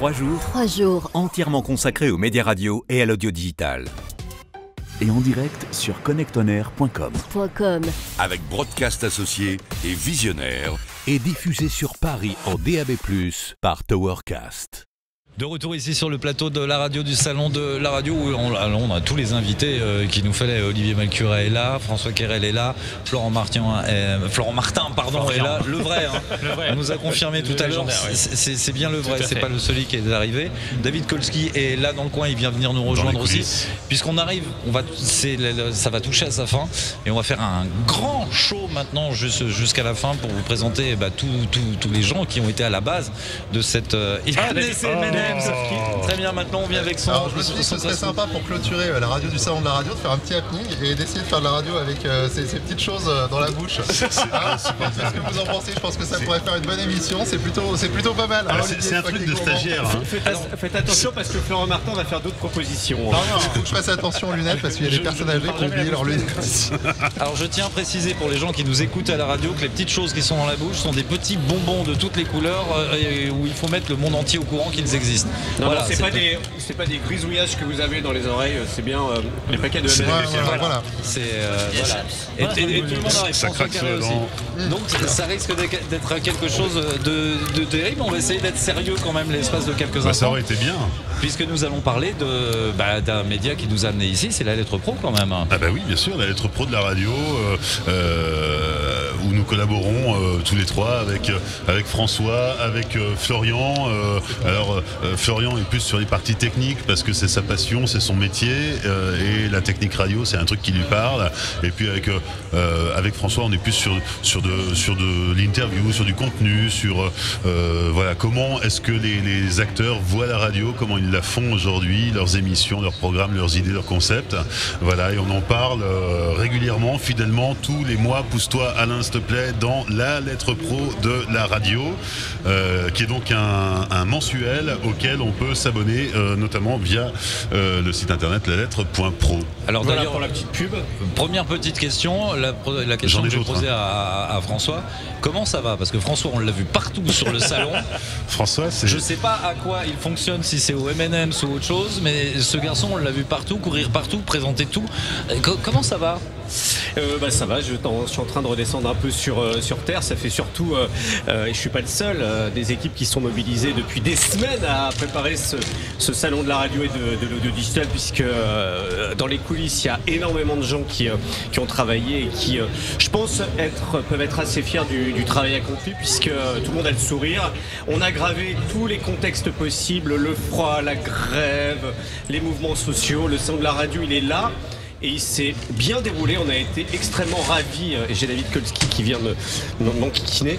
3 jours 3 jours entièrement consacrés aux médias radio et à l'audio digital. Et en direct sur connectonair.com. Avec Broadcast Associés et Visionnaire. Et diffusé sur Paris en DAB+, par Towercast. De retour ici sur le plateau de la radio du Salon de la radio où on a tous les invités qui nous fallait. Olivier Malcura est là, François Querelle est là, Florent Martin est là, le vrai, hein. Le vrai. On nous a confirmé tout à l'heure, c'est bien le vrai, c'est pas le celui qui est arrivé. David Kolski est là dans le coin, il vient venir nous rejoindre aussi. Puisqu'on arrive, ça va toucher à sa fin et on va faire un grand show maintenant jusqu'à la fin pour vous présenter tous les gens qui ont été à la base de cette... Très bien, maintenant on vient avec son... Alors je me suis dit que ce serait sympa pour clôturer la radio du Salon de la radio de faire un petit happening et d'essayer de faire de la radio avec ces petites choses dans la bouche. Qu'est-ce que vous en pensez? Je pense que ça pourrait faire une bonne émission, c'est plutôt pas mal. C'est un truc de stagiaire. Faites attention parce que Florent Martin va faire d'autres propositions. Non, il faut que je fasse attention aux lunettes parce qu'il y a des personnes âgées qui ont oublié leurs lunettes. Alors je tiens à préciser pour les gens qui nous écoutent à la radio que les petites choses qui sont dans la bouche sont des petits bonbons de toutes les couleurs où il faut mettre le monde entier au courant qu'ils existent. Non, voilà, c'est pas des grisouillages que vous avez dans les oreilles, c'est bien les paquets de M&M's. Voilà. C'est voilà. Et tout le monde arrive. Ça craque aussi. Donc ça risque d'être quelque chose de terrible. On va essayer d'être sérieux quand même l'espace de quelques instants. Ça aurait été bien. Puisque nous allons parler d'un média qui nous a amené ici, c'est la Lettre Pro quand même. Ah bah oui, bien sûr, la Lettre Pro de la radio, où nous collaborons tous les trois avec François, avec Florian. Florian est plus sur les parties techniques parce que c'est sa passion, c'est son métier, et la technique radio c'est un truc qui lui parle. Et puis avec François on est plus sur de l'interview, sur du contenu, sur voilà, comment est-ce que les acteurs voient la radio, comment ils la font aujourd'hui, leurs émissions, leurs programmes, leurs idées, leurs concepts. Voilà, et on en parle régulièrement, fidèlement, tous les mois. Pousse-toi Alain s'il te plaît dans la Lettre Pro de la radio, qui est donc un mensuel auquel on peut s'abonner notamment via le site internet lalettre.pro. Alors voilà d'ailleurs, pour la petite pub. Première petite question, la question que je vais poser à François, comment ça va? Parce que François on l'a vu partout sur le salon. François, c'est... Je sais pas à quoi il fonctionne, si c'est au M&M's ou autre chose, mais ce garçon on l'a vu partout, courir partout, présenter tout. Comment ça va? Ça va, je suis en train de redescendre un peu sur terre. Ça fait surtout, et je suis pas le seul, des équipes qui sont mobilisées depuis des semaines à préparer ce salon de la radio et de l'audio digital, puisque dans les coulisses il y a énormément de gens qui ont travaillé et qui, je pense, peuvent être assez fiers du travail accompli, puisque tout le monde a le sourire. On a gravé tous les contextes possibles, le froid, la grève, les mouvements sociaux. Le salon de la radio il est là. Et il s'est bien déroulé, on a été extrêmement ravis, et j'ai David Kolski qui vient m'enquiquiner.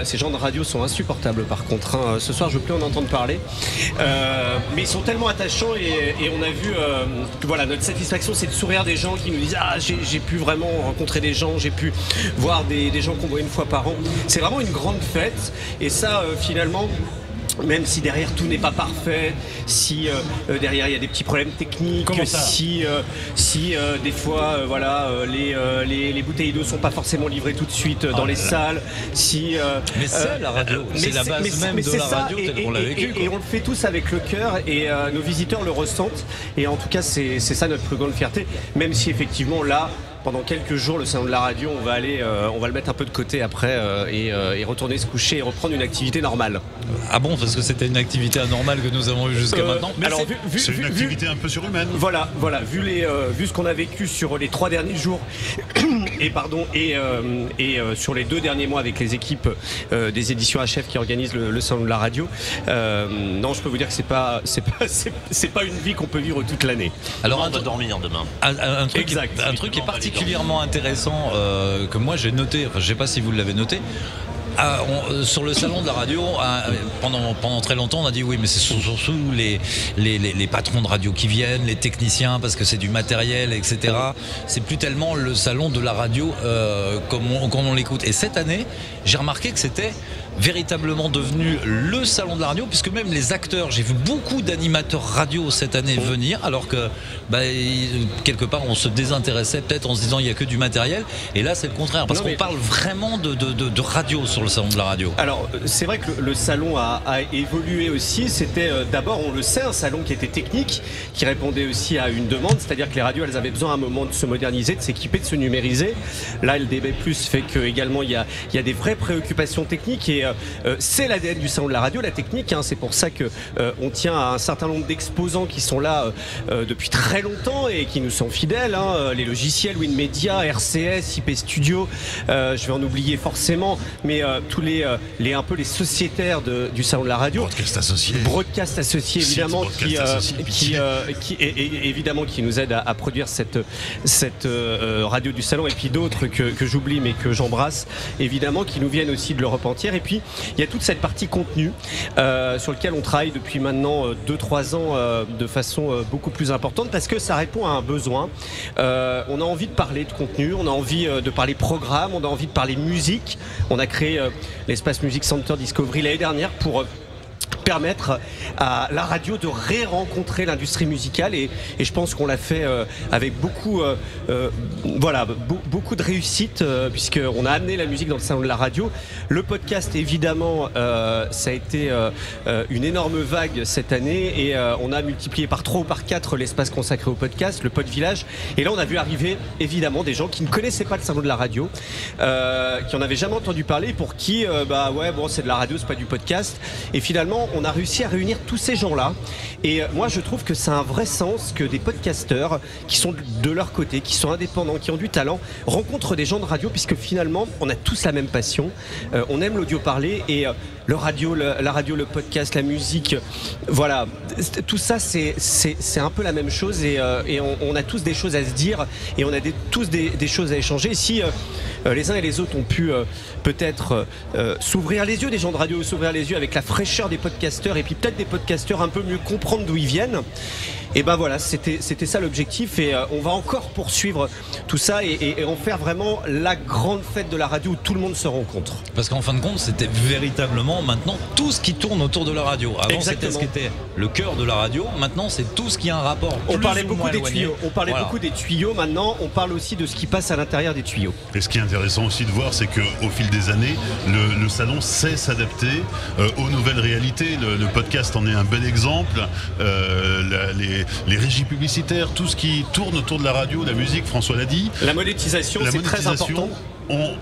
Ces gens de radio sont insupportables par contre, hein. Ce soir je veux plus en entendre parler, mais ils sont tellement attachants et on a vu, voilà, notre satisfaction c'est de sourire des gens qui nous disent j'ai pu vraiment rencontrer des gens, j'ai pu voir des gens qu'on voit une fois par an. C'est vraiment une grande fête et ça finalement, même si derrière tout n'est pas parfait, si derrière il y a des petits problèmes techniques, si des fois les bouteilles d'eau sont pas forcément livrées tout de suite dans les salles, mais c'est la radio, c'est la base même de la radio telle qu'on l'a vécu. Et on le fait tous avec le cœur et nos visiteurs le ressentent et en tout cas c'est ça notre plus grande fierté, même si effectivement là pendant quelques jours le salon de la radio on va le mettre un peu de côté après et retourner se coucher et reprendre une activité normale. Ah bon, parce que c'était une activité anormale que nous avons eue jusqu'à maintenant. Mais alors c'est une activité un peu surhumaine. Voilà, vu ce qu'on a vécu sur les 3 derniers jours et sur les 2 derniers mois avec les équipes des éditions HF qui organisent le salon de la radio, non, je peux vous dire que c'est pas une vie qu'on peut vivre toute l'année. Alors on va dormir demain. Un truc qui est particulièrement intéressant que moi j'ai noté, enfin je sais pas si vous l'avez noté. Sur le salon de la radio, pendant très longtemps, on a dit oui, mais c'est surtout les patrons de radio qui viennent, les techniciens, parce que c'est du matériel, etc. C'est plus tellement le salon de la radio comme on l'écoute. Et cette année, j'ai remarqué que c'était véritablement devenu le salon de la radio, puisque même les acteurs, j'ai vu beaucoup d'animateurs radio cette année venir, alors que quelque part on se désintéressait peut-être en se disant il n'y a que du matériel, et là c'est le contraire, parce qu'on parle vraiment de radio sur le salon de la radio. Alors c'est vrai que le salon a évolué aussi. C'était d'abord, on le sait, un salon qui était technique, qui répondait aussi à une demande, c'est-à-dire que les radios elles avaient besoin à un moment de se moderniser, de s'équiper, de se numériser. Là le DAB+ fait que également il y a des vraies préoccupations techniques, et c'est l'ADN du salon de la radio, la technique, hein. C'est pour ça que on tient à un certain nombre d'exposants qui sont là depuis très longtemps et qui nous sont fidèles, hein. Les logiciels Winmedia, RCS, IP Studio, je vais en oublier forcément, mais tous les un peu les sociétaires du salon de la radio. Broadcast Associé évidemment, évidemment qui nous aide à produire cette radio du salon, et puis d'autres que j'oublie mais que j'embrasse évidemment, qui nous viennent aussi de l'Europe entière. Et puis il y a toute cette partie contenu sur lequel on travaille depuis maintenant 2-3 ans de façon beaucoup plus importante, parce que ça répond à un besoin. On a envie de parler de contenu, on a envie de parler programme, on a envie de parler musique. On a créé l'espace Music Center Discovery l'année dernière pour permettre à la radio de rencontrer l'industrie musicale, et je pense qu'on l'a fait avec beaucoup de réussite, puisqu'on a amené la musique dans le salon de la radio. Le podcast évidemment, ça a été une énorme vague cette année, et on a multiplié par 3 ou par 4 l'espace consacré au podcast, le Pod Village. Et là on a vu arriver évidemment des gens qui ne connaissaient pas le salon de la radio, qui en avaient jamais entendu parler, pour qui c'est de la radio, c'est pas du podcast. Et finalement on a réussi à réunir tous ces gens-là, et moi je trouve que c'est un vrai sens que des podcasteurs qui sont de leur côté, qui sont indépendants, qui ont du talent, rencontrent des gens de radio, puisque finalement on a tous la même passion, on aime l'audio parlé, et la radio, le podcast, la musique, voilà, tout ça c'est un peu la même chose, et on a tous des choses à se dire, et on a tous des choses à échanger. Si les uns et les autres ont pu peut-être s'ouvrir les yeux, des gens de radio s'ouvrir les yeux avec la fraîcheur des podcasteurs, et puis peut-être des podcasteurs un peu mieux comprendre d'où ils viennent, et ben voilà, c'était ça l'objectif, et on va encore poursuivre tout ça, et en faire vraiment la grande fête de la radio où tout le monde se rencontre. Parce qu'en fin de compte, c'était véritablement maintenant tout ce qui tourne autour de la radio. Avant c'était ce qui était le cœur de la radio, maintenant c'est tout ce qui a un rapport. On parlait beaucoup des tuyaux, beaucoup des tuyaux, maintenant on parle aussi de ce qui passe à l'intérieur des tuyaux. Et ce qui est intéressant aussi de voir, c'est qu'au fil des années, le salon sait s'adapter aux nouvelles réalités. Le podcast en est un bel exemple. Les régies publicitaires, tout ce qui tourne autour de la radio, la musique, François l'a dit. La monétisation, c'est très important.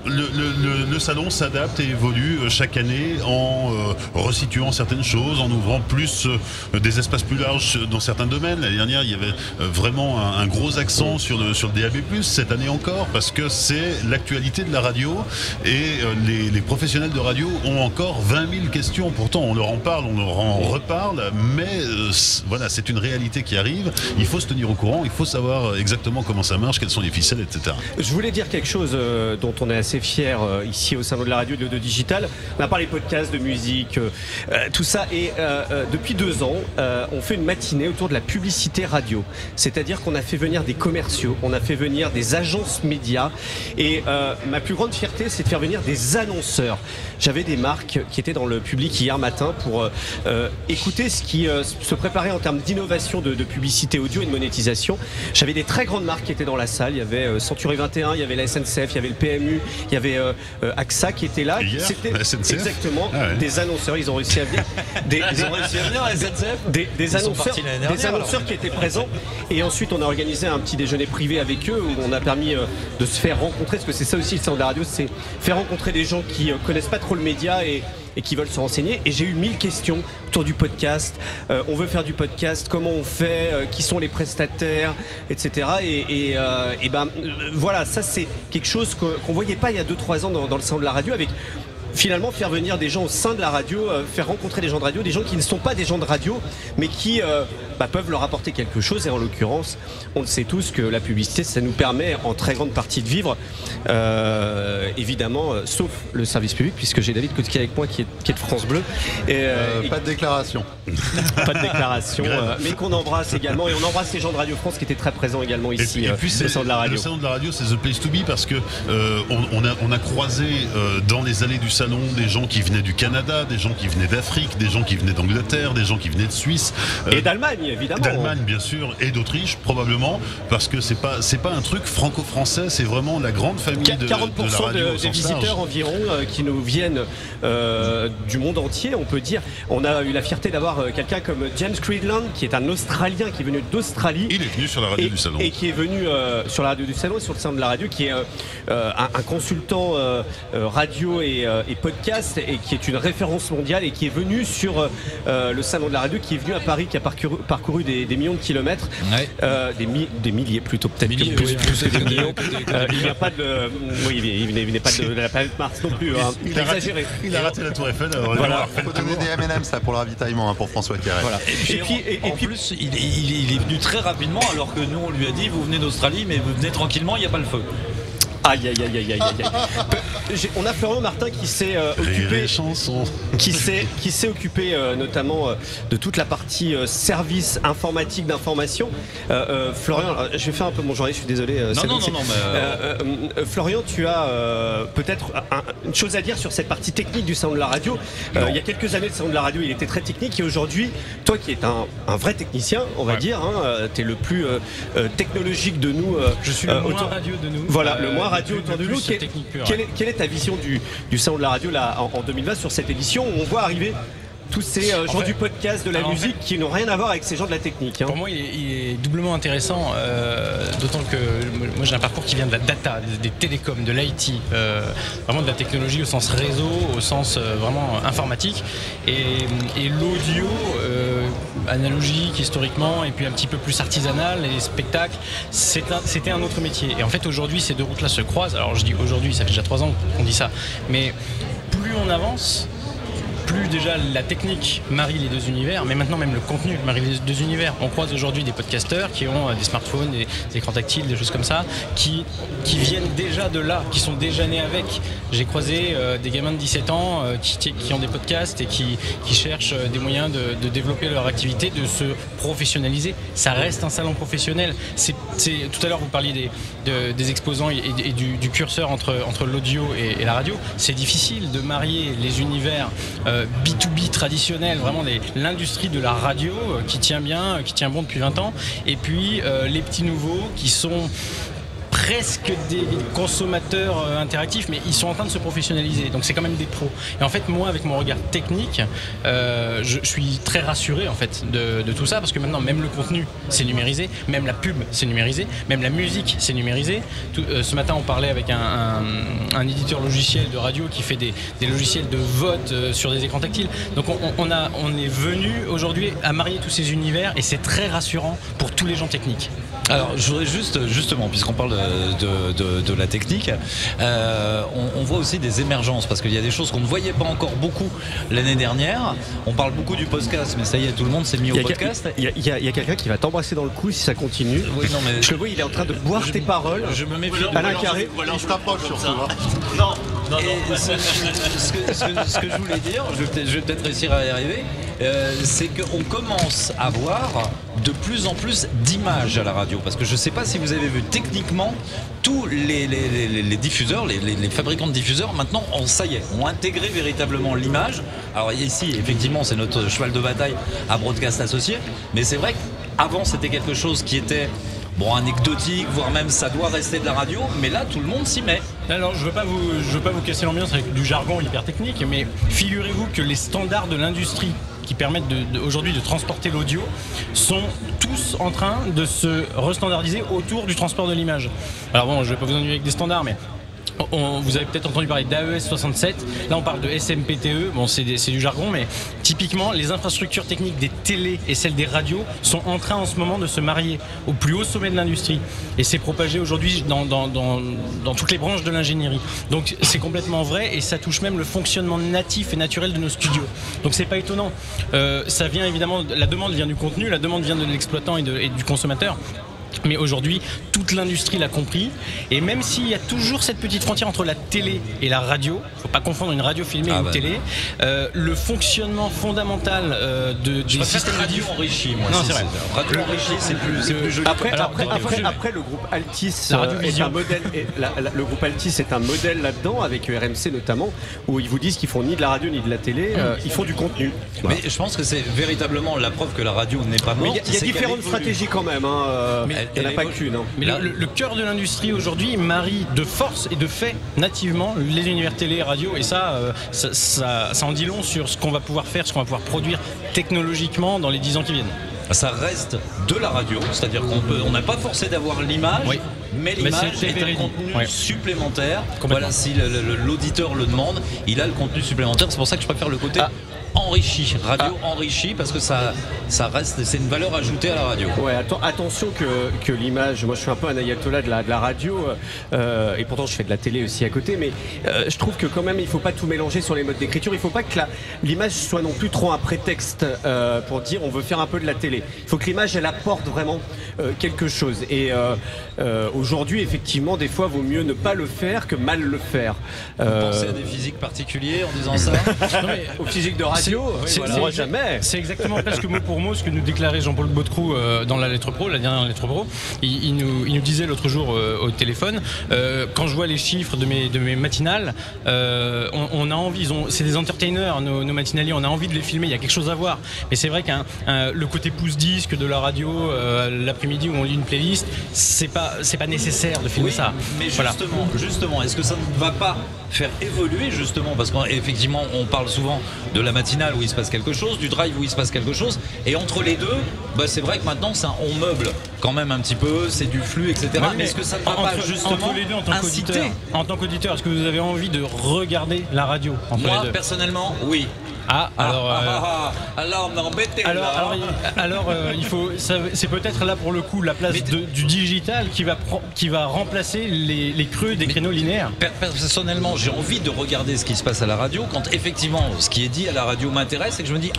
Le salon s'adapte et évolue chaque année en resituant certaines choses, en ouvrant plus des espaces plus larges dans certains domaines. L'année dernière, il y avait vraiment un gros accent sur le DAB+, cette année encore, parce que c'est l'actualité de la radio, et les professionnels de radio ont encore 20 000 questions. Pourtant, on leur en parle, on leur en reparle, mais voilà, c'est une réalité qui arrive. Il faut se tenir au courant, il faut savoir exactement comment ça marche, quelles sont les ficelles, etc. Je voulais dire quelque chose dont on est assez fiers ici au salon de la radio et de l'audio digital. On a parlé podcast, de musique, tout ça, et depuis 2 ans, on fait une matinée autour de la publicité radio. C'est-à-dire qu'on a fait venir des commerciaux, on a fait venir des agences médias, et ma plus grande fierté, c'est de faire venir des annonceurs. J'avais des marques qui étaient dans le public hier matin pour écouter ce qui se préparait en termes d'innovation de publicité audio et de monétisation. J'avais des très grandes marques qui étaient dans la salle. Il y avait Century 21, il y avait la SNCF, il y avait le PMU, il y avait AXA qui était là. C'était exactement des annonceurs. Ils ont réussi à venir. Des annonceurs qui étaient présents. Et ensuite, on a organisé un petit déjeuner privé avec eux, où on a permis de se faire rencontrer, parce que c'est ça aussi le salon de la radio, c'est faire rencontrer des gens qui connaissent pas trop le média et qui veulent se renseigner. Et j'ai eu 1000 questions autour du podcast. On veut faire du podcast, comment on fait, qui sont les prestataires, etc. Et voilà, ça c'est quelque chose qu'on voyait pas il y a 2-3 ans dans le salon de la radio, avec finalement faire venir des gens au sein de la radio, faire rencontrer des gens de radio, des gens qui ne sont pas des gens de radio, mais qui peuvent leur apporter quelque chose. Et en l'occurrence, on le sait tous que la publicité, ça nous permet en très grande partie de vivre, évidemment, sauf le service public, puisque j'ai David Koutki avec moi qui est de France Bleu. Pas de déclaration. Pas de déclaration, mais qu'on embrasse également. Et on embrasse les gens de Radio France qui étaient très présents également ici. Et puis au salon de la radio. Le salon de la radio, c'est the place to be parce que on a croisé dans les allées du salon des gens qui venaient du Canada, des gens qui venaient d'Afrique, des gens qui venaient d'Angleterre, des gens qui venaient de Suisse. Et d'Allemagne, évidemment. D'Allemagne, bien sûr, et d'Autriche, probablement, parce que c'est pas un truc franco-français, c'est vraiment la grande famille de la radio des visiteurs environ qui nous viennent du monde entier, on peut dire. On a eu la fierté d'avoir quelqu'un comme James Creedland, qui est un Australien qui est venu d'Australie. Il est venu sur la radio du salon. Et qui est venu sur la radio du salon et sur le salon de la radio, qui est un consultant radio et podcast, et qui est une référence mondiale, et qui est venu sur le salon de la radio, qui est venu à Paris, qui a parcouru des millions de kilomètres, des milliers plutôt, peut-être milliers, plus que des millions. Il vient pas il venait pas de la planète Mars non plus. Il a raté la Tour Eiffel. Voilà. Il faut donner des M&M's pour le ravitaillement pour François Quérel. Voilà. Et puis en plus, il est venu très rapidement, alors que nous on lui a dit vous venez d'Australie, mais vous venez tranquillement, il n'y a pas le feu. Aïe. On a Florian Martin qui s'est occupé notamment de toute la partie service informatique d'information. Florian, je vais faire un peu mon journaliste, je suis désolé. Non. Florian, tu as peut-être une chose à dire sur cette partie technique du salon de la radio. Il y a quelques années, le salon de la radio, il était très technique, et aujourd'hui, toi qui es un vrai technicien, on va dire, tu es le plus technologique de nous. Je suis le moins radio de nous. Voilà, le moins radio autour de nous. Quelle est ta vision du salon de la radio là, en 2020 sur cette édition où on voit arriver tous ces gens du podcast, de la musique, qui n'ont rien à voir avec ces gens de la technique. Pour moi, il est doublement intéressant, d'autant que moi j'ai un parcours qui vient de la data, des télécoms, de l'IT, vraiment de la technologie au sens réseau, au sens vraiment informatique, et l'audio analogique historiquement, et puis un petit peu plus artisanal, et les spectacles, c'était un autre métier. Et en fait aujourd'hui ces deux routes-là se croisent. Alors je dis aujourd'hui, ça fait déjà 3 ans qu'on dit ça, mais plus on avance, plus déjà la technique marie les deux univers, mais maintenant même le contenu marie les deux univers. On croise aujourd'hui des podcasteurs qui ont des smartphones, des écrans tactiles, des choses comme ça, qui viennent déjà de là, qui sont déjà nés avec. J'ai croisé des gamins de 17 ans qui ont des podcasts et qui cherchent des moyens de développer leur activité, de se professionnaliser. Ça reste un salon professionnel. Tout à l'heure vous parliez des exposants et du curseur entre l'audio et la radio. C'est difficile de marier les univers B2B traditionnel, vraiment l'industrie de la radio qui tient bien, qui tient bon depuis 20 ans, et puis les petits nouveaux qui sont presque des consommateurs interactifs, mais ils sont en train de se professionnaliser, donc c'est quand même des pros. Et en fait, moi, avec mon regard technique, je suis très rassuré en fait de tout ça, parce que maintenant, même le contenu, c'est numérisé, même la pub, c'est numérisé, même la musique, c'est numérisé. Ce matin, on parlait avec un éditeur logiciel de radio qui fait des logiciels de vote sur des écrans tactiles. Donc on est venu aujourd'hui à marier tous ces univers, et c'est très rassurant pour tous les gens techniques. Alors je voudrais justement, puisqu'on parle de la technique, on voit aussi des émergences, parce qu'il y a des choses qu'on ne voyait pas encore beaucoup l'année dernière. On parle beaucoup du podcast, mais ça y est, tout le monde s'est mis au podcast. Il y a quelqu'un qui va t'embrasser dans le cou si ça continue. Oui, non, mais je le vois, il est en train de boire tes paroles. Je me méfie. Alain Carré. Il se rapproche surtout. Non. Ce que je voulais dire, je vais peut-être réussir à y arriver, c'est qu'on commence à voir de plus en plus d'images à la radio, parce que je ne sais pas si vous avez vu techniquement, tous les diffuseurs, les fabricants de diffuseurs maintenant ça y est, ont intégré véritablement l'image. Alors ici effectivement c'est notre cheval de bataille à Broadcast Associé, mais c'est vrai qu'avant c'était quelque chose qui était anecdotique, voire même ça doit rester de la radio, mais là tout le monde s'y met. Alors je veux pas vous casser l'ambiance avec du jargon hyper technique, mais figurez-vous que les standards de l'industrie qui permettent aujourd'hui de transporter l'audio sont tous en train de se restandardiser autour du transport de l'image. Alors bon, je vais pas vous ennuyer avec des standards, mais vous avez peut-être entendu parler d'AES 67. Là, on parle de SMPTE. Bon, c'est du jargon, mais typiquement, les infrastructures techniques des télés et celles des radios sont en train en ce moment de se marier au plus haut sommet de l'industrie. Et c'est propagé aujourd'hui dans toutes les branches de l'ingénierie. Donc, c'est complètement vrai et ça touche même le fonctionnement natif et naturel de nos studios. Donc, c'est pas étonnant. Ça vient évidemment, la demande vient du contenu, la demande vient de l'exploitant et du consommateur. Mais aujourd'hui, toute l'industrie l'a compris. Et même s'il y a toujours cette petite frontière entre la télé et la radio, il ne faut pas confondre une radio filmée et une télé, le fonctionnement fondamental du système radio enrichi, moi. Non, c'est vrai. Radio enrichi, c'est plus joli. Après, le groupe Altis est un modèle. Le groupe Altis est un modèle là-dedans, avec RMC notamment, où ils vous disent qu'ils font ni de la radio ni de la télé, ils font du contenu. Mais je pense que c'est véritablement la preuve que la radio n'est pas morte. Il y a différentes stratégies quand même. Il n'y en a pas qu'une. Mais le cœur de l'industrie aujourd'hui marie de force et de fait nativement les univers télé et radio, et ça en dit long sur ce qu'on va pouvoir faire, ce qu'on va pouvoir produire technologiquement dans les 10 ans qui viennent. Ça reste de la radio, c'est-à-dire qu'on n'a pas forcé d'avoir l'image, mais l'image est un contenu supplémentaire. Voilà, si l'auditeur le demande, il a le contenu supplémentaire. C'est pour ça que je préfère le côté enrichi, radio enrichi, parce que ça reste, c'est une valeur ajoutée à la radio. Ouais, attention que l'image, moi je suis un peu un ayatollah de la radio, et pourtant je fais de la télé aussi à côté, mais je trouve que quand même il faut pas tout mélanger sur les modes d'écriture. Il faut pas que l'image soit non plus trop un prétexte pour dire on veut faire un peu de la télé. Il faut que l'image elle apporte vraiment quelque chose, et aujourd'hui effectivement des fois vaut mieux ne pas le faire que mal le faire. Pensez à des physiques particuliers en disant ça. Au physique de radio. C'est exactement presque mot pour mot ce que nous déclarait Jean-Paul Baudecroux dans la lettre pro, la dernière lettre pro. Il nous disait l'autre jour au téléphone, quand je vois les chiffres de mes matinales, on a envie, c'est des entertainers, nos matinaliers, on a envie de les filmer, il y a quelque chose à voir. Mais c'est vrai le côté pouce-disque de la radio, l'après-midi où on lit une playlist, c'est pas nécessaire de filmer ça. Mais justement, est-ce que ça ne va pas faire évoluer justement, parce qu'effectivement on parle souvent de la matinale où il se passe quelque chose, du drive où il se passe quelque chose, et entre les deux, c'est vrai que maintenant on meuble quand même un petit peu, c'est du flux, etc. Mais est-ce que ça ne va pas justement entre les deux, en tant qu'auditeur, est-ce que vous avez envie de regarder la radio entre Moi les deux? Personnellement, oui. Alors m'embêtez. Il faut. C'est peut-être là pour le coup la place du digital qui va remplacer les creux des créneaux linéaires. Personnellement, j'ai envie de regarder ce qui se passe à la radio quand effectivement ce qui est dit à la radio m'intéresse et que je me dis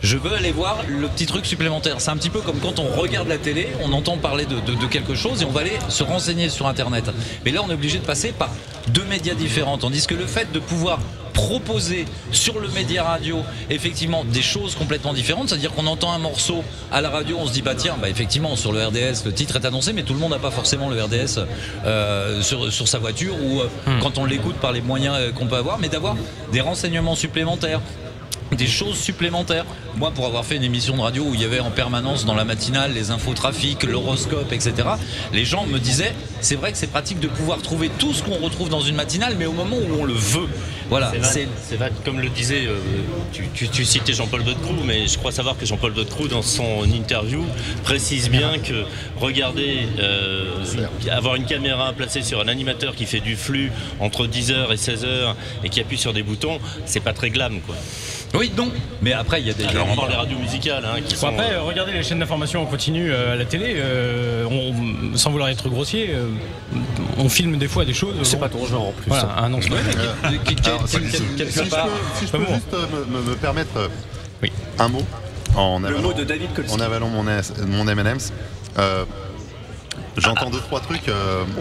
je veux aller voir le petit truc supplémentaire. C'est un petit peu comme quand on regarde la télé, on entend parler de quelque chose et on va aller se renseigner sur Internet. Mais là, on est obligé de passer par deux médias différents. Tandis que le fait de pouvoir proposer sur le média radio effectivement des choses complètement différentes, c'est-à-dire qu'on entend un morceau à la radio, on se dit effectivement sur le RDS le titre est annoncé, mais tout le monde n'a pas forcément le RDS sur sa voiture ou quand on l'écoute par les moyens qu'on peut avoir, mais d'avoir des renseignements supplémentaires, des choses supplémentaires. Moi, pour avoir fait une émission de radio où il y avait en permanence dans la matinale les infos trafic, l'horoscope, etc., les gens me disaient c'est vrai que c'est pratique de pouvoir trouver tout ce qu'on retrouve dans une matinale, mais au moment où on le veut. Voilà. C'est vrai, comme le disait, tu citais Jean-Paul Baudecroux, mais je crois savoir que Jean-Paul Baudecroux, dans son interview, précise bien que regarder, avoir une caméra placée sur un animateur qui fait du flux entre 10h et 16h et qui appuie sur des boutons, c'est pas très glam, quoi. Oui, non. Mais après, il y a des les radios musicales qui sont. Après, regardez les chaînes d'information en continu à la télé. Sans vouloir être grossier, on filme des fois des choses. C'est pas ton genre en plus. Voilà, un nom. Si je peux juste me permettre un mot en avalant mon M&M's. J'entends 2-3 trucs.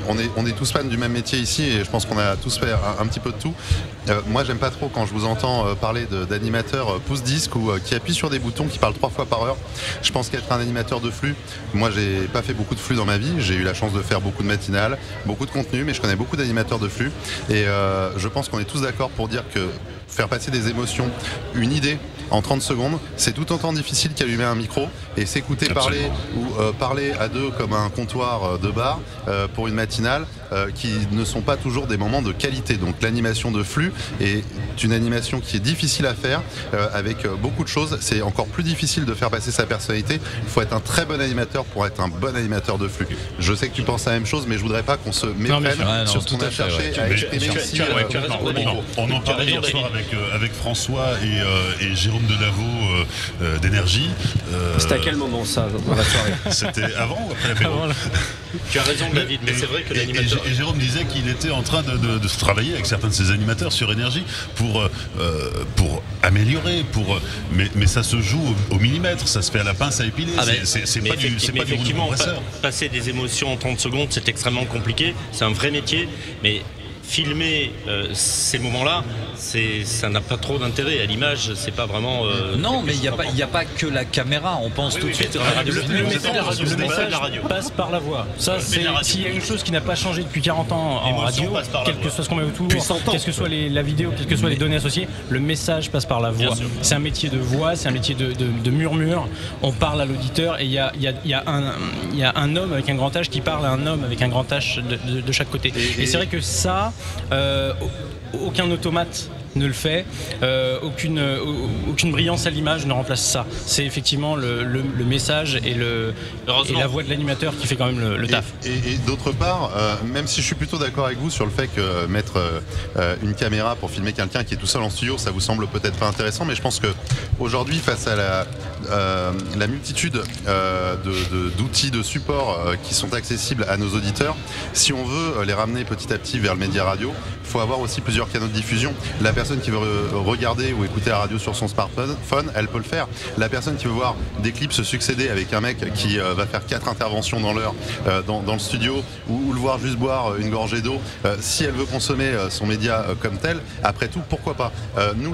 On est tous fans du même métier ici et je pense qu'on a tous fait un petit peu de tout. Moi, j'aime pas trop quand je vous entends parler d'animateurs pouce-disque ou qui appuient sur des boutons, qui parlent 3 fois par heure. Je pense qu'être un animateur de flux, moi, j'ai pas fait beaucoup de flux dans ma vie. J'ai eu la chance de faire beaucoup de matinales, beaucoup de contenu, mais je connais beaucoup d'animateurs de flux. Et je pense qu'on est tous d'accord pour dire que faire passer des émotions, une idée en 30 secondes, c'est tout autant difficile qu'allumer un micro et s'écouter parler ou parler à deux comme un comptoir de bar pour une matinale qui ne sont pas toujours des moments de qualité. Donc l'animation de flux est une animation qui est difficile à faire avec beaucoup de choses. C'est encore plus difficile de faire passer sa personnalité. Il faut être un très bon animateur pour être un bon animateur de flux. Je sais que tu penses la même chose, mais je voudrais pas qu'on se méprenne sur ce qu'on a cherché à exprimer ici. On en parlait hier soir avec François et Jérôme Delaveau d'Énergie. C'était à quel moment ça dans la soirée? C'était avant ou après l'apéro? Tu as raison David, mais c'est vrai que l'animateur... Et Jérôme disait qu'il était en train de travailler avec certains de ses animateurs sur Énergie pour améliorer, mais ça se joue au millimètre, ça se fait à la pince à épiler, c'est pas du rouleau compresseur. Passer des émotions en 30 secondes, c'est extrêmement compliqué, c'est un vrai métier, mais filmer ces moments-là, ça n'a pas trop d'intérêt. À l'image, c'est pas vraiment... non, mais il n'y a pas que la caméra. On pense tout de suite... Le message passe par la voix. Ça, s'il y a une chose qui n'a pas changé depuis 40 ans en radio, quel que soit ce qu'on met autour, quelle que soit la vidéo, quelles que soient les données associées, le message passe par la voix. C'est un métier de voix, c'est un métier de murmure. On parle à l'auditeur et il y a un homme avec un grand H qui parle à un homme avec un grand H de chaque côté. Et c'est vrai que ça... aucun automate ne le fait, aucune brillance à l'image ne remplace ça. C'est effectivement le message et la voix de l'animateur qui fait quand même le taf. Et d'autre part, même si je suis plutôt d'accord avec vous sur le fait que mettre une caméra pour filmer quelqu'un qui est tout seul en studio, ça vous semble peut-être pas intéressant, mais je pense que aujourd'hui, face à la multitude d'outils de support qui sont accessibles à nos auditeurs, si on veut les ramener petit à petit vers le média radio, il faut avoir aussi plusieurs canaux de diffusion. La personne qui veut regarder ou écouter la radio sur son smartphone, elle peut le faire. La personne qui veut voir des clips se succéder avec un mec qui va faire 4 interventions dans l'heure dans le studio ou le voir juste boire une gorgée d'eau, si elle veut consommer son média comme tel, après tout, pourquoi pas. Nous,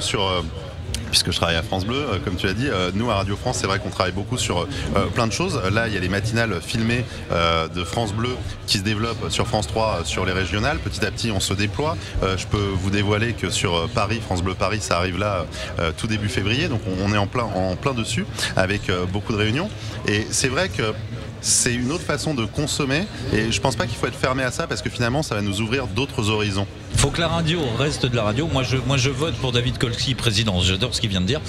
puisque je travaille à France Bleu, comme tu l'as dit, nous à Radio France, c'est vrai qu'on travaille beaucoup sur plein de choses. Là, il y a les matinales filmées de France Bleu qui se développent sur France 3, sur les régionales. Petit à petit, on se déploie. Je peux vous dévoiler que sur Paris, France Bleu Paris, ça arrive là tout début février. Donc on est en plein dessus avec beaucoup de réunions. Et c'est vrai que c'est une autre façon de consommer et je pense pas qu'il faut être fermé à ça parce que finalement ça va nous ouvrir d'autres horizons. Il faut que la radio reste de la radio. Moi je vote pour David Kolski président. J'adore ce qu'il vient de dire.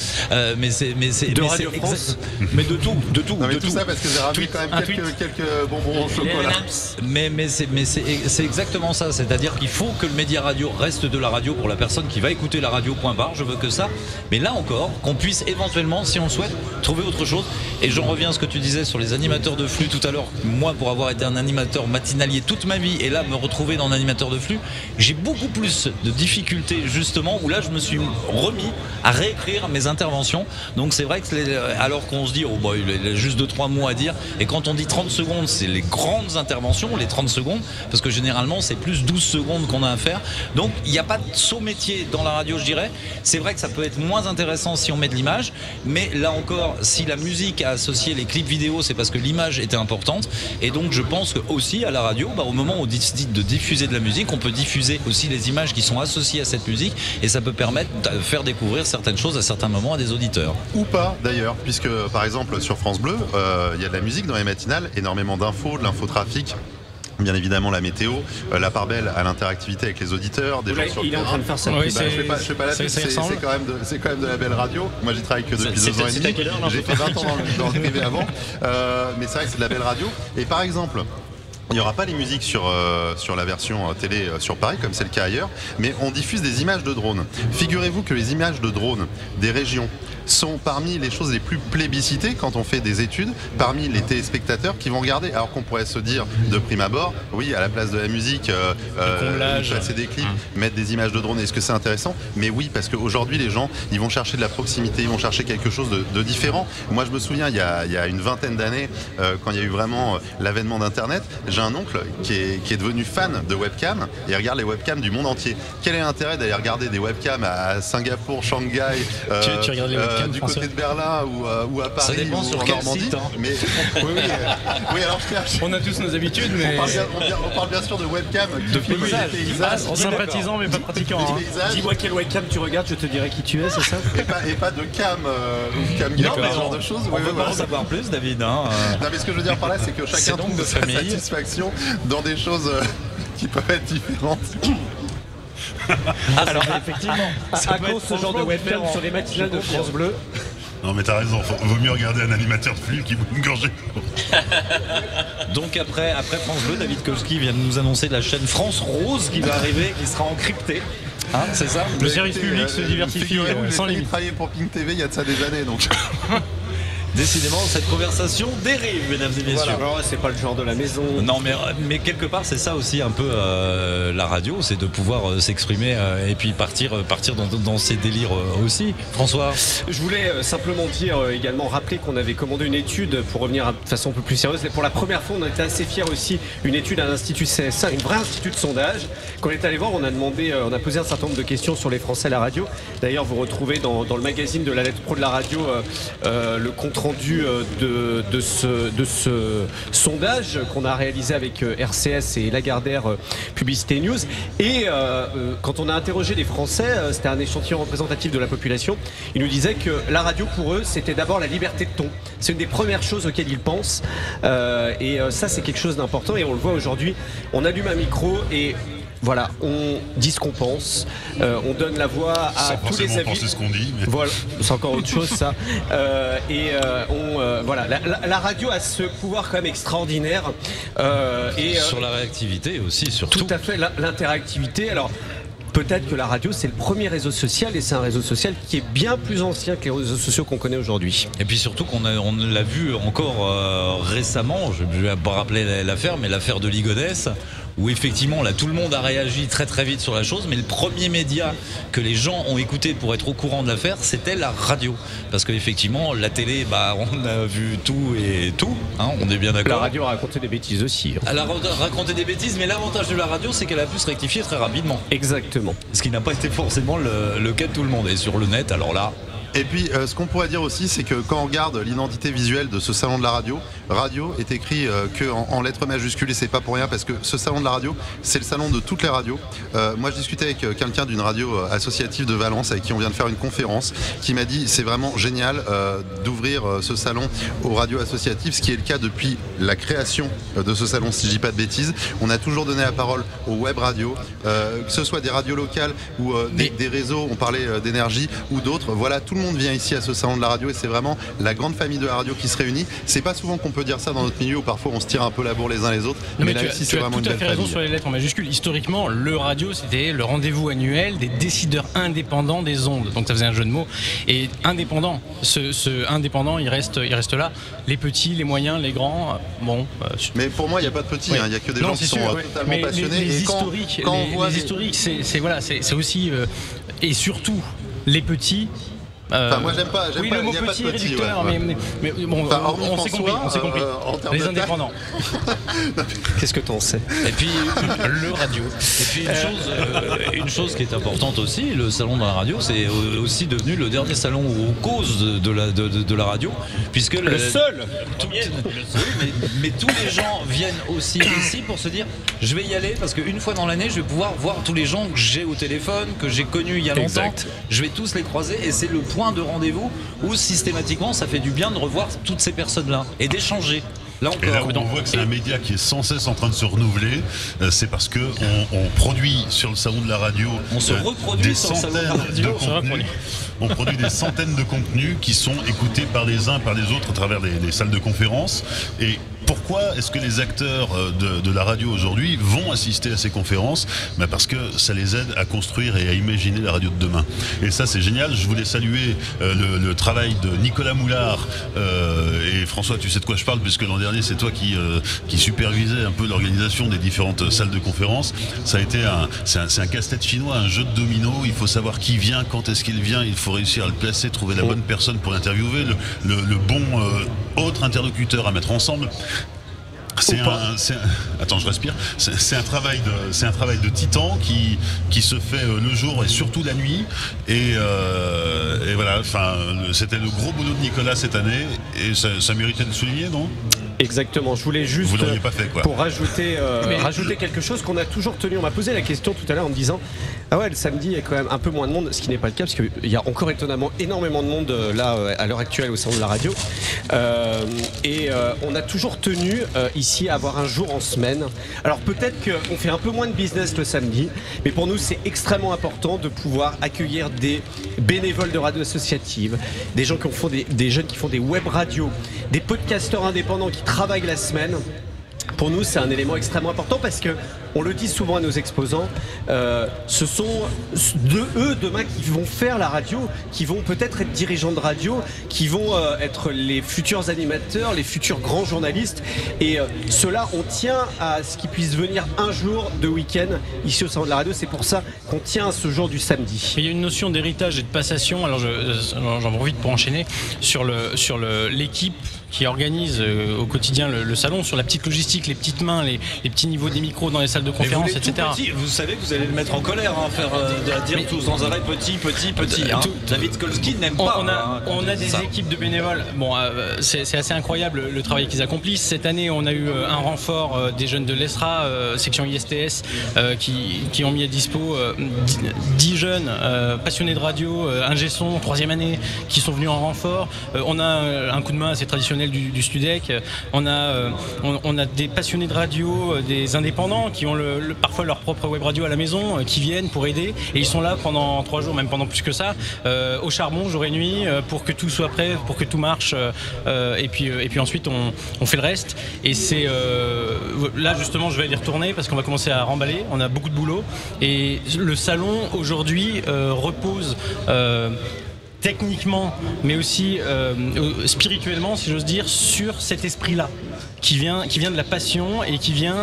Mais c'est Radio France. Mais de tout. Non, mais tout ça parce que j'ai ramené quand même quelques bonbons au chocolat. Mais c'est exactement ça. C'est-à-dire qu'il faut que le média radio reste de la radio pour la personne qui va écouter la radio. Point barre. Je veux que ça. Mais là encore, qu'on puisse éventuellement, si on le souhaite, trouver autre chose. Et j'en reviens à ce que tu disais sur les animateurs de flux tout à l'heure. Moi, pour avoir été un animateur matinalier toute ma vie et là me retrouver dans un animateur de flux, j'ai beaucoup plus de difficultés justement où là je me suis remis à réécrire mes interventions. Donc c'est vrai que alors qu'on se dit oh bah il a juste 2-3 mots à dire et quand on dit 30 secondes c'est les grandes interventions, les 30 secondes parce que généralement c'est plus 12 secondes qu'on a à faire. Donc il n'y a pas de saut métier dans la radio je dirais. C'est vrai que ça peut être moins intéressant si on met de l'image, mais là encore si la musique a associé les clips vidéo c'est parce que l'image était importante et donc je pense que aussi à la radio au moment où on décide de diffuser de la musique on peut diffuser aussi les images qui sont associées à cette musique et ça peut permettre de faire découvrir certaines choses à certains moments à des auditeurs. Ou pas d'ailleurs, puisque par exemple sur France Bleu, il y a de la musique dans les matinales, énormément d'infos, de l'infotrafic. Bien évidemment la météo, la part belle à l'interactivité avec les auditeurs, des gens sur le terrain. Il est en train de faire ça. Je fais pas la pub, c'est quand même de la belle radio. Moi j'y travaille que depuis 2 ans et demi. J'ai fait 20 ans dans le privé avant, mais c'est vrai que c'est de la belle radio. Et par exemple, il n'y aura pas les musiques sur la version télé sur Paris, comme c'est le cas ailleurs, mais on diffuse des images de drones. Figurez-vous que les images de drones des régions sont parmi les choses les plus plébiscitées quand on fait des études, parmi les téléspectateurs qui vont regarder, alors qu'on pourrait se dire de prime abord, oui, à la place de la musique, passer des clips, mettre des images de drones, est-ce que c'est intéressant? Mais oui, parce qu'aujourd'hui les gens, ils vont chercher de la proximité, ils vont chercher quelque chose de différent. Moi je me souviens, il y a une vingtaine d'années, quand il y a eu vraiment l'avènement d'Internet, j'ai un oncle qui est devenu fan de webcam et il regarde les webcams du monde entier. Quel est l'intérêt d'aller regarder des webcams à Singapour, Shanghai, tu regardes les webcams, du François côté de Berlin ou à Paris, ça dépend ou sur en quel Normandie. site, hein. Mais oui, alors je cherche. On a tous nos habitudes, mais On parle bien sûr de webcam de qui filment paysage. des paysages. En sympathisant mais pas pratiquant. Des Hein. paysages. Dis-moi quel webcam tu regardes, je te dirai qui tu es, c'est ça? Et pas de cam, cam Non, geek, mais ce genre de choses. On Oui, veut voilà. pas en savoir plus, David. Hein. Non, mais ce que je veux dire par là, c'est que C'est chacun donc trouve de sa famille. satisfaction dans des choses qui peuvent être différentes. Alors effectivement, à cause ce genre de webcam sur les matinales de France Bleu. Non mais t'as raison, vaut mieux regarder un animateur de flux qui bout une gorgée. Donc après France Bleu, David Kolski vient de nous annoncer la chaîne France Rose qui va arriver, qui sera encryptée. Hein, c'est ça? Le service public se diversifie Figurez-vous, sans j'ai limite. travaillé pour Pink TV il y a de ça des années, donc. Décidément, cette conversation dérive, mesdames et messieurs. Voilà. C'est pas le genre de la maison. Non, mais quelque part, c'est ça aussi un peu la radio, c'est de pouvoir s'exprimer et puis partir dans ses délires aussi. François? Je voulais simplement dire également, rappeler qu'on avait commandé une étude pour revenir de façon un peu plus sérieuse. Et pour la première fois, on était assez fiers aussi, une étude à l'Institut CSA, une vraie institut de sondage. Quand on est allé voir, on a posé un certain nombre de questions sur les Français à la radio. D'ailleurs, vous retrouvez dans le magazine de la Lettre Pro de la radio le compte rendu de ce sondage qu'on a réalisé avec RCS et Lagardère Publicité News. Et quand on a interrogé les Français, c'était un échantillon représentatif de la population, ils nous disaient que la radio pour eux c'était d'abord la liberté de ton. C'est une des premières choses auxquelles ils pensent et ça c'est quelque chose d'important et on le voit aujourd'hui. On allume un micro et voilà, on dit ce qu'on pense, on donne la voix à tous les avis. Penser ce qu'on dit. Mais... Voilà, c'est encore autre chose ça. Voilà, la radio a ce pouvoir quand même extraordinaire. Sur la réactivité aussi, surtout. Tout à fait, l'interactivité. Alors. Peut-être que la radio c'est le premier réseau social et c'est un réseau social qui est bien plus ancien que les réseaux sociaux qu'on connaît aujourd'hui. Et puis surtout on l'a vu encore récemment, je ne vais pas rappeler l'affaire, mais l'affaire de Ligonès, où effectivement là tout le monde a réagi très très vite sur la chose, mais le premier média que les gens ont écouté pour être au courant de l'affaire, c'était la radio. Parce qu'effectivement la télé, on a vu tout et tout, hein, on est bien d'accord. La radio a raconté des bêtises aussi. Elle a raconté des bêtises, mais l'avantage de la radio c'est qu'elle a pu se rectifier très rapidement. Exactement. Ce qui n'a pas été forcément le cas de tout le monde. Et sur le net, alors là... Et puis, ce qu'on pourrait dire aussi, c'est que quand on regarde l'identité visuelle de ce salon de la radio, radio est écrit que en lettres majuscules et c'est pas pour rien parce que ce salon de la radio, c'est le salon de toutes les radios. Moi, je discutais avec quelqu'un d'une radio associative de Valence avec qui on vient de faire une conférence, qui m'a dit c'est vraiment génial d'ouvrir ce salon aux radios associatives, ce qui est le cas depuis la création de ce salon, si je dis pas de bêtises. On a toujours donné la parole aux web radios, que ce soit des radios locales ou des réseaux, on parlait d'énergie ou d'autres. Voilà, tout le monde vient ici à ce salon de la radio et c'est vraiment la grande famille de la radio qui se réunit. C'est pas souvent qu'on peut dire ça dans notre milieu où parfois on se tire un peu la bourre les uns les autres. Non, mais là ici c'est vraiment une tu as belle tout à fait raison famille. sur les lettres en majuscules. Historiquement, le radio c'était le rendez-vous annuel des décideurs indépendants des ondes. Donc ça faisait un jeu de mots. Et indépendant, ce indépendant il reste là. Les petits, les moyens, les grands, bon. Mais pour moi il n'y a pas de petits, il n'y a que des gens qui sont totalement mais passionnés. Les et historiques, quand on voit les historiques, c'est aussi et surtout les petits. Enfin, moi j'aime pas, oui, pas, le mot il y a pas de petit réducteur, ouais. mais bon, enfin, on s'est compris. en termes les de indépendants. Qu'est-ce que t'en sais? Et puis le radio. Et puis une chose qui est importante aussi, le salon de la radio, c'est aussi devenu le dernier salon où on cause de la radio, puisque le seul. Mais tous les gens viennent aussi ici pour se dire je vais y aller parce qu'une fois dans l'année je vais pouvoir voir tous les gens que j'ai au téléphone, que j'ai connus il y a longtemps. Exact. Je vais tous les croiser et c'est le point de rendez-vous où systématiquement ça fait du bien de revoir toutes ces personnes-là et d'échanger. Là et là où on voit que c'est un média qui est sans cesse en train de se renouveler, c'est parce que on produit sur le salon de la radio reproduit des sur le salon de la centaines radio, de contenus. On produit des centaines de contenus qui sont écoutés par les uns, par les autres à travers les salles de conférence. Et pourquoi est-ce que les acteurs de la radio aujourd'hui vont assister à ces conférences? Parce que ça les aide à construire et à imaginer la radio de demain. Et ça c'est génial. Je voulais saluer le travail de Nicolas Moulard et François, tu sais de quoi je parle puisque l'an dernier c'est toi qui supervisais un peu l'organisation des différentes salles de conférences. Ça a été c'est un casse-tête chinois, un jeu de domino. Il faut savoir qui vient, quand est-ce qu'il vient. Il faut réussir à le placer, trouver la bonne personne pour l'interviewer, le bon autre interlocuteur à mettre ensemble. Attends, je respire. C'est un travail de titan qui se fait le jour et surtout la nuit. Et voilà. Enfin, c'était le gros boulot de Nicolas cette année et ça méritait de souligner, non ? Exactement, je voulais juste Vous l'auriez pas fait, quoi. Pour rajouter quelque chose qu'on a toujours tenu. On m'a posé la question tout à l'heure en me disant ah ouais, le samedi il y a quand même un peu moins de monde, ce qui n'est pas le cas parce qu'il y a encore étonnamment énormément de monde là à l'heure actuelle au salon de la radio. On a toujours tenu ici à avoir un jour en semaine. Alors peut-être qu'on fait un peu moins de business le samedi, mais pour nous c'est extrêmement important de pouvoir accueillir des bénévoles de radio associative, des gens qui font des jeunes qui font des web radios, des podcasteurs indépendants qui travaillent la semaine. Pour nous, c'est un élément extrêmement important parce que, on le dit souvent à nos exposants, ce sont eux demain qui vont faire la radio, qui vont peut-être être dirigeants de radio, qui vont être les futurs animateurs, les futurs grands journalistes. Et cela, on tient à ce qu'ils puissent venir un jour de week-end ici au salon de la radio. C'est pour ça qu'on tient à ce jour du samedi. Il y a une notion d'héritage et de passation. Alors j'en profite pour enchaîner sur l'équipe qui organise au quotidien le salon, sur la petite logistique, les petites mains, les petits niveaux des micros dans les salles de conférence, etc. Vous savez que vous allez le mettre en colère, dire tout sans arrêt petit. David Skolski n'aime pas. On a des équipes de bénévoles. Bon, c'est assez incroyable le travail qu'ils accomplissent. Cette année, on a eu un renfort des jeunes de l'ESRA, section ISTS, qui ont mis à dispo 10 jeunes passionnés de radio, ingé son, 3e année, qui sont venus en renfort. On a un coup de main assez traditionnel du Studec. On a des passionnés de radio, des indépendants qui ont parfois leur propre web radio à la maison, qui viennent pour aider, et ils sont là pendant 3 jours, même pendant plus que ça, au charbon jour et nuit, pour que tout soit prêt, pour que tout marche, et puis ensuite on fait le reste. Et c'est là justement je vais y retourner parce qu'on va commencer à remballer, on a beaucoup de boulot, et le salon aujourd'hui repose techniquement, mais aussi spirituellement, si j'ose dire, sur cet esprit-là, qui vient de la passion et qui vient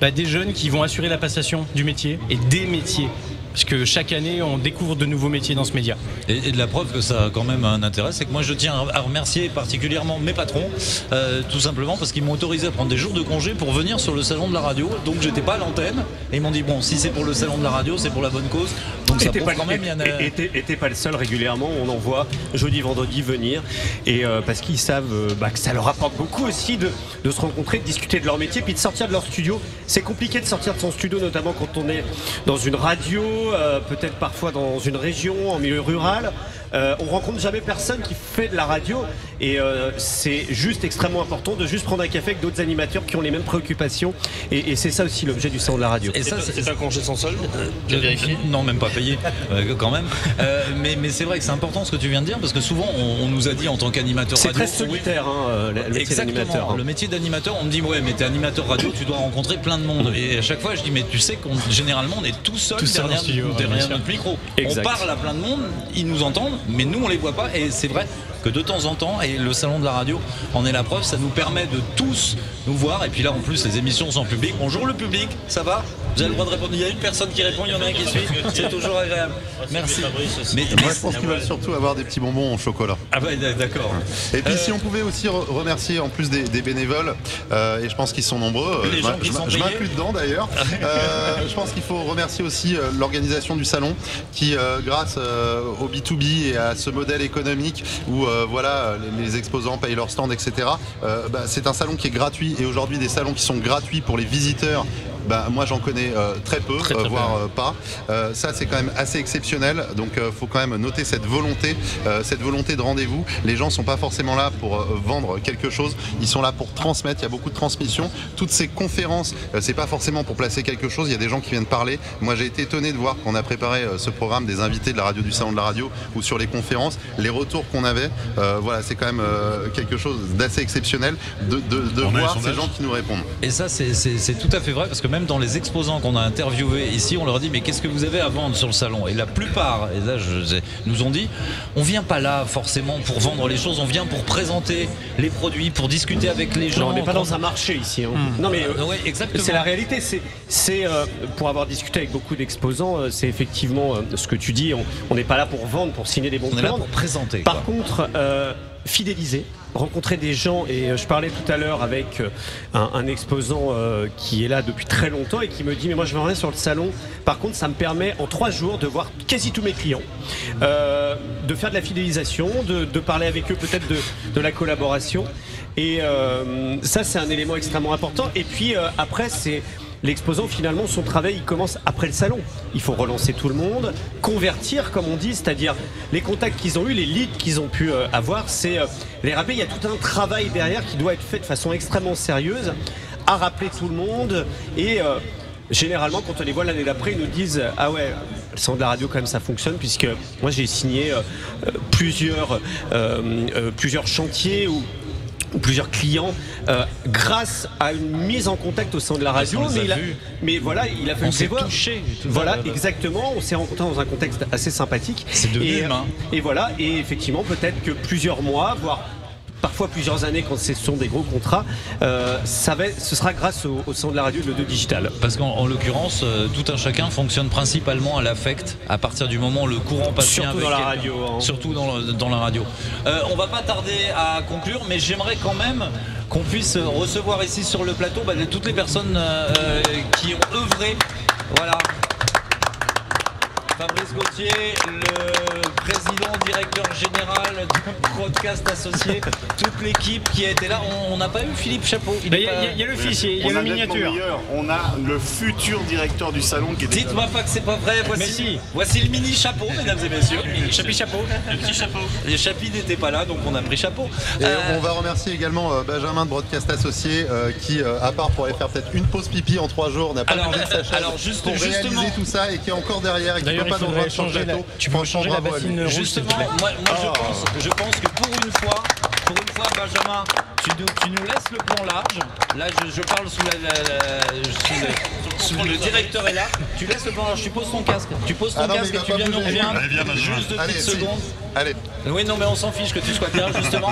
des jeunes qui vont assurer la passation du métier et des métiers. Parce que chaque année, on découvre de nouveaux métiers dans ce média. Et de la preuve que ça a quand même un intérêt, c'est que moi je tiens à remercier particulièrement mes patrons, tout simplement parce qu'ils m'ont autorisé à prendre des jours de congé pour venir sur le salon de la radio. Donc j'étais pas à l'antenne, et ils m'ont dit bon, si c'est pour le salon de la radio, c'est pour la bonne cause. Donc ça prouve quand même. Et t'es pas le seul, régulièrement on en voit jeudi, vendredi venir, et parce qu'ils savent que ça leur apporte beaucoup aussi de se rencontrer, de discuter de leur métier, puis de sortir de leur studio. C'est compliqué de sortir de son studio, notamment quand on est dans une radio, peut-être parfois dans une région, en milieu rural. On rencontre jamais personne qui fait de la radio, et c'est juste extrêmement important de juste prendre un café avec d'autres animateurs qui ont les mêmes préoccupations, et c'est ça aussi l'objet du salon de la radio. Et ça, c'est un congé sans solde, j'ai vérifié. Non, même pas payé, quand même. Mais c'est vrai que c'est important ce que tu viens de dire, parce que souvent on nous a dit en tant qu'animateur radio, c'est très solitaire, le métier d'animateur. Le métier d'animateur, on me dit ouais, mais t'es animateur radio, tu dois rencontrer plein de monde. Et à chaque fois je dis mais tu sais qu'on généralement on est tout seul derrière notre micro. Exact. On parle à plein de monde, ils nous entendent, mais nous on les voit pas, et c'est vrai que de temps en temps, et le salon de la radio en est la preuve, ça nous permet de tous nous voir, et puis là en plus les émissions sont publiques. Bonjour le public, ça va? Vous avez le droit de répondre, il y a une personne qui répond, il y en a un qui suit, c'est toujours agréable. Merci. Mais moi je pense qu'ils veulent surtout avoir des petits bonbons au chocolat. Ah bah d'accord. Et puis si on pouvait aussi remercier en plus des bénévoles, et je pense qu'ils sont nombreux, je m'inclus dedans d'ailleurs, je pense qu'il faut remercier aussi l'organisation du salon qui grâce au B2B et à ce modèle économique où les exposants payent leur stand, etc. C'est un salon qui est gratuit, et aujourd'hui des salons qui sont gratuits pour les visiteurs, moi j'en connais très peu, voire pas. Ça c'est quand même assez exceptionnel, donc faut quand même noter cette volonté de rendez-vous. Les gens sont pas forcément là pour vendre quelque chose, ils sont là pour transmettre. Il y a beaucoup de transmission. Toutes ces conférences, c'est pas forcément pour placer quelque chose, il y a des gens qui viennent parler. Moi j'ai été étonné de voir qu'on a préparé ce programme des invités de la radio du salon de la radio, ou sur les conférences, les retours qu'on avait, c'est quand même quelque chose d'assez exceptionnel de voir ces gens qui nous répondent. Et ça c'est tout à fait vrai, parce que même dans les exposants qu'on a interviewés ici, on leur dit mais qu'est-ce que vous avez à vendre sur le salon? Et la plupart, et là nous ont dit, on vient pas là forcément pour vendre les choses, on vient pour présenter les produits, pour discuter avec les gens. Non, on n'est pas dans un marché ici. Non mais ouais, exactement. C'est la réalité. C'est pour avoir discuté avec beaucoup d'exposants, c'est effectivement ce que tu dis. On n'est pas là pour vendre, pour signer des bons plans. On est là pour présenter. Par contre, fidéliser, rencontrer des gens, et je parlais tout à l'heure avec un exposant qui est là depuis très longtemps et qui me dit mais moi je vais revenir sur le salon, par contre ça me permet en 3 jours de voir quasi tous mes clients, de faire de la fidélisation, de parler avec eux peut-être de la collaboration, et ça c'est un élément extrêmement important. Et puis après c'est l'exposant, finalement, son travail, il commence après le salon. Il faut relancer tout le monde, convertir, comme on dit, c'est-à-dire les contacts qu'ils ont eu, les leads qu'ils ont pu avoir, c'est les rappeler. Il y a tout un travail derrière qui doit être fait de façon extrêmement sérieuse, à rappeler tout le monde. Et généralement, quand on les voit l'année d'après, ils nous disent « Ah ouais, le salon de la radio, quand même, ça fonctionne, puisque moi, j'ai signé plusieurs chantiers ou plusieurs clients grâce à une mise en contact au sein de la radio, mais voilà, il a fallu se voir. Voilà, exactement, on s'est rencontrés dans un contexte assez sympathique. C'est devenu humain. Et voilà, et effectivement, peut-être que plusieurs mois, voire parfois plusieurs années quand ce sont des gros contrats, ce sera grâce au salon de la radio et de l'audio digital. Parce qu'en l'occurrence, tout un chacun fonctionne principalement à l'affect à partir du moment où le courant passe bien avec dans la radio. Hein. Surtout dans la radio. On va pas tarder à conclure, mais j'aimerais quand même qu'on puisse recevoir ici sur le plateau toutes les personnes qui ont œuvré. Voilà. Fabrice Gauthier, le président, directeur général du Broadcast Associé, toute l'équipe qui a été là. On n'a pas eu Philippe Chapeau. Il y a l'officier, il y a la miniature. On a le futur directeur du salon qui est. Dites-moi pas que c'est pas vrai. Voici le mini chapeau, mesdames et messieurs. Chapeau. Le petit chapeau. Les Chapi n'étaient pas là, donc on a pris chapeau. Et on va remercier également Benjamin de Broadcast Associé qui, à part pour aller faire peut-être une pause pipi en 3 jours, n'a pas envie de s'acheter pour réaliser tout ça et qui est encore derrière et qui peut pas nous rejoindre sur le plateau. Tu peux changer la bassine rouge. Justement, moi je pense que pour une fois, Benjamin, tu nous laisses le plan large. Là, je parle sous le directeur est là. Tu laisses le plan large. Tu poses ton casque. Et tu viens nous rejoindre. Juste 2 petites secondes. Allez. Oui, non, mais on s'en fiche que tu sois bien, justement.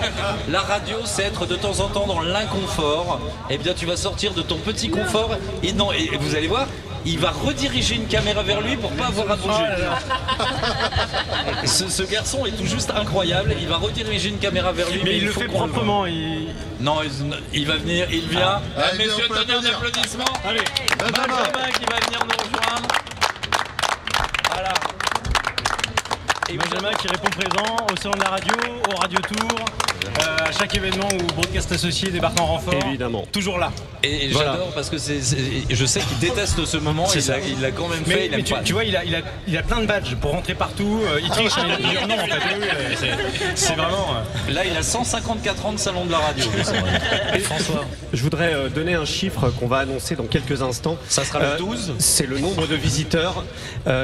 La radio, c'est être de temps en temps dans l'inconfort. Eh bien, tu vas sortir de ton petit confort. Et vous allez voir, il va rediriger une caméra vers lui pour pas avoir à bouger. Ce garçon est tout juste incroyable. Il va rediriger une caméra vers lui. Mais il le fait proprement. Non, il va venir, il vient. Messieurs, tonnerre d'applaudissements. Allez, Benjamin qui va venir nous rejoindre. Voilà. Et Benjamin qui répond présent au salon de la radio, au Radio Tour, à chaque événement où Broadcast Associé débarque en renfort. Évidemment. Toujours là. Et j'adore parce que je sais qu'il déteste ce moment. Il l'a quand même fait. Mais tu vois, il a plein de badges pour rentrer partout. Il triche, il a plusieurs noms en fait. C'est vraiment. Là, il a 154 ans de salon de la radio. François. Je voudrais donner un chiffre qu'on va annoncer dans quelques instants. Ça sera le 12. C'est le nombre de visiteurs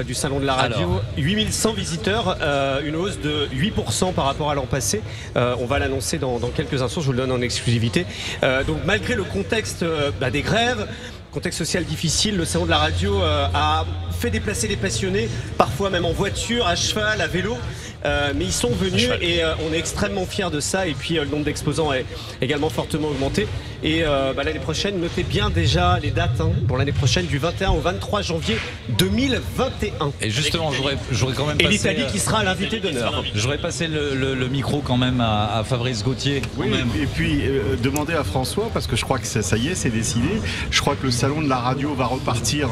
du salon de la radio. Alors. 8100 visiteurs, une hausse de 8% par rapport à l'an passé. On va l'annoncer dans quelques instants, je vous le donne en exclusivité. Donc malgré le contexte des grèves, contexte social difficile, le salon de la radio a fait déplacer les passionnés, parfois même en voiture, à cheval, à vélo. Mais ils sont venus et on est extrêmement fiers de ça. Et puis le nombre d'exposants est également fortement augmenté. Et l'année prochaine, notez bien déjà les dates pour l'année prochaine, du 21 au 23 janvier 2021. Et justement, j'aurais quand même passé... Et l'Italie qui sera l'invité d'honneur. J'aurais passé le micro quand même à Fabrice Gauthier. Oui, et puis demander à François, parce que je crois que ça y est, c'est décidé. Je crois que le salon de la radio va repartir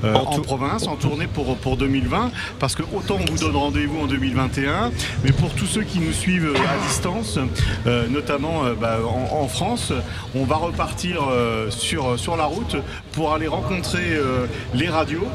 en province, en tournée pour 2020. Parce que autant on vous donne rendez-vous en 2021, mais pour tous ceux qui nous suivent à distance, notamment en France, on va repartir sur la route pour aller rencontrer les radios.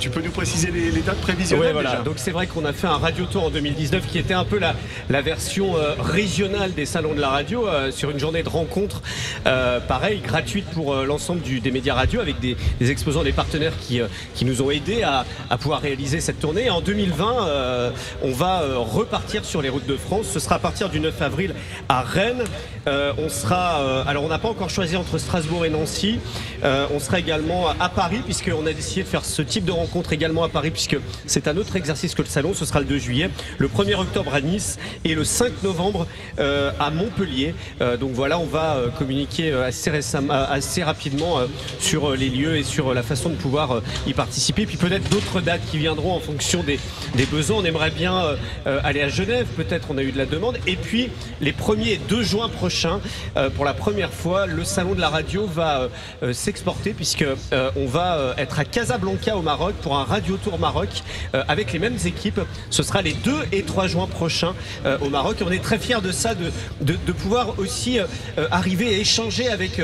Tu peux nous préciser les dates prévisionnelles? Oui, voilà. Donc c'est vrai qu'on a fait un radio tour en 2019 qui était un peu la version régionale des salons de la radio sur une journée de rencontre pareil, gratuite pour l'ensemble des médias radio avec des exposants, des partenaires qui nous ont aidés à pouvoir réaliser cette tournée. Et en 2020, on va repartir sur les routes de France. Ce sera à partir du 9 avril à Rennes. On n'a pas encore choisi entre Strasbourg et Nancy. On sera également à Paris, puisqu'on a décidé de faire ce type de rencontre également à Paris, puisque c'est un autre exercice que le salon. Ce sera le 2 juillet, le 1er octobre à Nice et le 5 novembre à Montpellier. Donc voilà, on va communiquer assez rapidement sur les lieux et sur la façon de pouvoir y participer. Puis peut-être d'autres dates qui viendront en fonction des besoins. On aimerait bien aller à Genève, peut-être on a eu de la demande. Et puis les 1er et 2 juin prochains, pour la première fois, le salon de la radio va s'exporter, puisque on va être à Casablanca au Maroc pour un Radio Tour Maroc avec les mêmes équipes. Ce sera les 2 et 3 juin prochains au Maroc. Et on est très fiers de ça, de pouvoir aussi arriver à échanger avec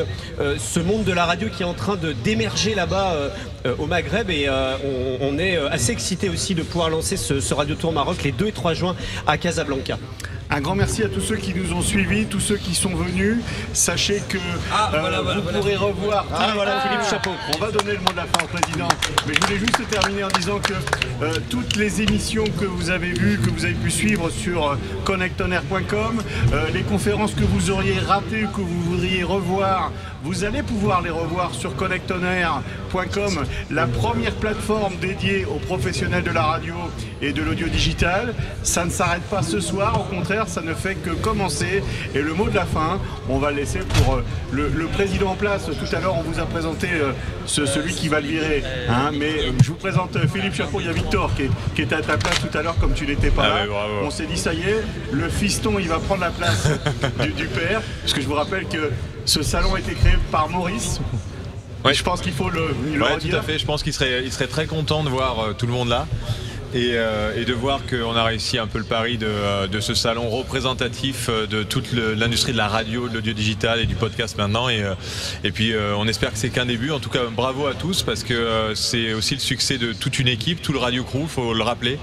ce monde de la radio qui est en train d'émerger là-bas au Maghreb. Et on est assez excités aussi de pouvoir lancer ce Radio Tour Maroc les 2 et 3 juin à Casablanca. Un grand merci à tous ceux qui nous ont suivis, tous ceux qui sont venus. Sachez que vous pourrez revoir. Philippe Chapeau. On va donner le mot de la fin au président. Mais je voulais juste terminer en disant que toutes les émissions que vous avez vues, que vous avez pu suivre sur connectonair.com, les conférences que vous auriez ratées ou que vous voudriez revoir, vous allez pouvoir les revoir sur connectonair.com, la première plateforme dédiée aux professionnels de la radio et de l'audio digital. Ça ne s'arrête pas ce soir, au contraire, ça ne fait que commencer. Et le mot de la fin, on va le laisser pour le président en place. Tout à l'heure, on vous a présenté celui qui va le virer. Mais je vous présente Philippe Chapeau. Il y a Victor qui était à ta place tout à l'heure, comme tu n'étais pas là. Oui, on s'est dit, ça y est, le fiston, il va prendre la place du père. Parce que je vous rappelle que ce salon a été créé par Maurice. Ouais. Je pense qu'il faut le redire. Tout à fait. Je pense qu'il serait très content de voir tout le monde là. Et de voir qu'on a réussi un peu le pari de ce salon représentatif de toute l'industrie de la radio, de l'audio digital et du podcast maintenant. Et puis on espère que c'est qu'un début. En tout cas, bravo à tous, parce que c'est aussi le succès de toute une équipe, tout le Radio Crew, il faut le rappeler.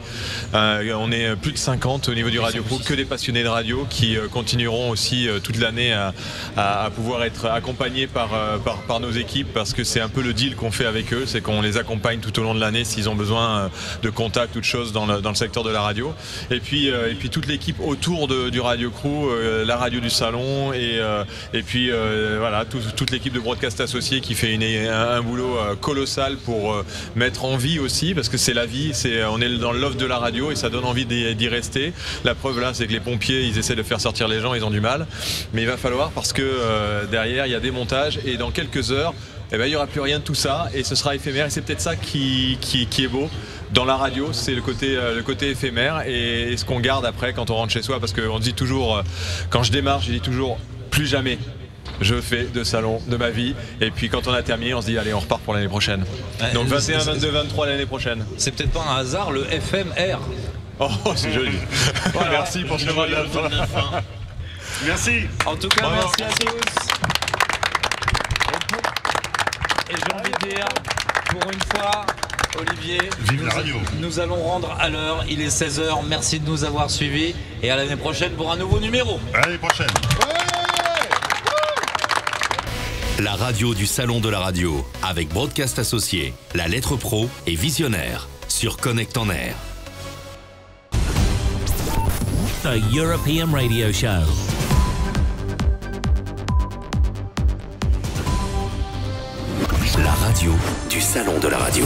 On est plus de 50 au niveau du Radio Crew, que des passionnés de radio qui continueront aussi toute l'année à pouvoir être accompagnés par nos équipes, parce que c'est un peu le deal qu'on fait avec eux, c'est qu'on les accompagne tout au long de l'année s'ils ont besoin de contacts ou de choses dans le secteur de la radio. Et puis toute l'équipe autour du Radio Crew, la radio du salon, et puis voilà, toute l'équipe de Broadcast Associés qui fait un boulot colossal pour mettre en vie aussi, parce que c'est la vie, on est dans l'offre de la radio et ça donne envie d'y rester. La preuve là, c'est que les pompiers, ils essaient de faire sortir les gens, ils ont du mal, mais il va falloir, parce que derrière il y a des montages et dans quelques heures il n'y aura plus rien de tout ça et ce sera éphémère, et c'est peut-être ça qui est beau dans la radio, c'est le côté éphémère et ce qu'on garde après quand on rentre chez soi, parce qu'on dit toujours, quand je démarre, je dis toujours plus jamais je fais de salon de ma vie, et puis quand on a terminé on se dit allez, on repart pour l'année prochaine. Donc 21, 22, 23 l'année prochaine. C'est peut-être pas un hasard, le FMR. Oh, c'est joli. Voilà. Merci pour ce mot de la fin. Merci. En tout cas, merci à tous. Et j'ai envie de dire, pour une fois, Olivier, vive la radio. Nous allons rendre à l'heure, il est 16h, merci de nous avoir suivis, et à l'année prochaine pour un nouveau numéro. À l'année prochaine. La radio du salon de la radio, avec Broadcast Associés, La Lettre Pro et Visionnaire, sur Connect en Air. The European Radio Show. La radio du salon de la radio.